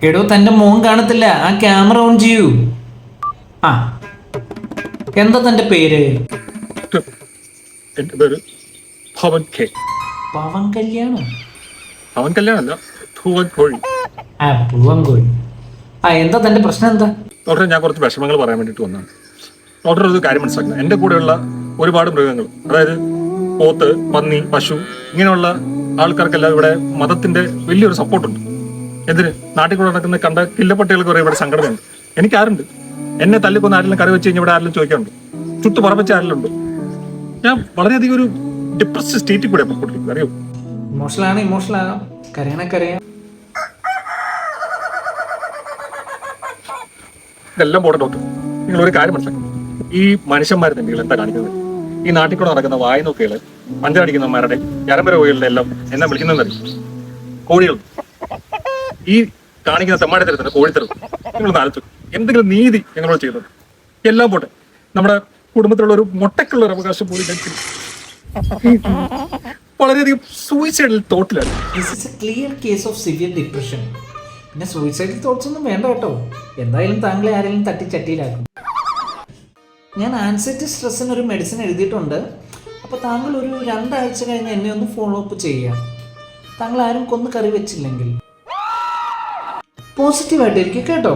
എടോ തന്റെ മോൻ കാണത്തില്ല, ആ ക്യാമറ ഓൺ ചെയ്യൂ. ആ എന്താ തന്റെ പേര്? എന്റെ പേര് ഭവൻ കെ. പവൻ കല്യാണം? പവൻ കല്യാണല്ല, ഭുവൻ കോഴി. ആ പൂവൻ കോഴി. ആ എന്താ തന്റെ പ്രശ്നം എന്താ? ഡോക്ടറെ, ഞാൻ കുറച്ച് വിഷമങ്ങൾ പറയാൻ വേണ്ടിയിട്ട് വന്നതാണ്. ഡോക്ടർ ഒരു കാര്യം മനസ്സിലാക്കണം. എൻ്റെ കൂടെയുള്ള ഒരുപാട് മൃഗങ്ങൾ, അതായത് പോത്ത്, പന്നി, പശു, ഇങ്ങനെയുള്ള ആൾക്കാർക്കെല്ലാം ഇവിടെ മതത്തിന്റെ വലിയൊരു സപ്പോർട്ടുണ്ട്. എന്തിന്? നാട്ടിൽ കൂടെ നടക്കുന്ന കണ്ട കില്ലപ്പട്ടികൾക്ക് കുറെ ഇവിടെ സംഘടനയുണ്ട്. എനിക്കാരുണ്ട്? എന്നെ തല്ലിക്കൊന്ന് ആരെങ്കിലും കറി വെച്ച് കഴിഞ്ഞാൽ ഇവിടെ ആരെങ്കിലും ചോദിക്കാറുണ്ട്? ചുട്ടു പറപ്പിച്ച ആരെങ്കിലും ഉണ്ട്? ഞാൻ വളരെയധികം ഒരു ഡിപ്രസ്ഡ് സ്റ്റേറ്റിൽ കൂടെ പൊട്ടിരിക്കും, അറിയോ? ഇമോഷണൽ ആകാം, കരയാം. ഇതെല്ലാം പോട്ടെ ഡോക്ടർ, നിങ്ങൾ ഒരു കാര്യം മനസ്സിലാക്കണം. ഈ മനുഷ്യന്മാരെ നിങ്ങൾ എന്താ കാണിക്കുന്നത്? ഈ നാട്ടിൽ കൂടെ നടക്കുന്ന വായനോക്കുകള്, പഞ്ചാടിക്കുന്നവന്മാരുടെ ഞരമ്പര കോഴികളുടെ എല്ലാം എന്നാ വിളിക്കുന്നതറിയും? കോഴികൾ. ഈ കാണിക്കുന്ന തെമ്മാടിത്തരത്തിന് കോഴിത്തരം നിങ്ങളൊന്ന് ആലോചിച്ചു. എന്തെങ്കിലും നീതി ഞങ്ങളോട് ചെയ്യുന്നത്? എല്ലാം പോട്ടെ, നമ്മുടെ കുടുംബത്തിലുള്ള ഒരു മുട്ടയ്ക്കുള്ള ഒരു അവകാശം പോലും ഞങ്ങൾക്ക് വളരെയധികം സൂയിസൈഡൽ തോട്ടിലാണ്. This is a clear case of severe depression. പിന്നെ സൂയിസൈഡൽ തോട്ട്സ് ഒന്നും വേണ്ട കേട്ടോ. എന്തായാലും താങ്കളെ ആരെങ്കിലും തട്ടിച്ചട്ടിയിലാക്കും. ഞാൻ ആൻസൈറ്റി സ്ട്രെസ്സിന് ഒരു മെഡിസിൻ എഴുതിയിട്ടുണ്ട്. അപ്പോൾ താങ്കൾ ഒരു 2 ആഴ്ച കഴിഞ്ഞ് എന്നെ ഒന്ന് ഫോളോ അപ്പ് ചെയ്യുക. താങ്കൾ ആരും കൊന്ന് കറി വെച്ചില്ലെങ്കിൽ പോസിറ്റീവായിട്ടിരിക്കും കേട്ടോ.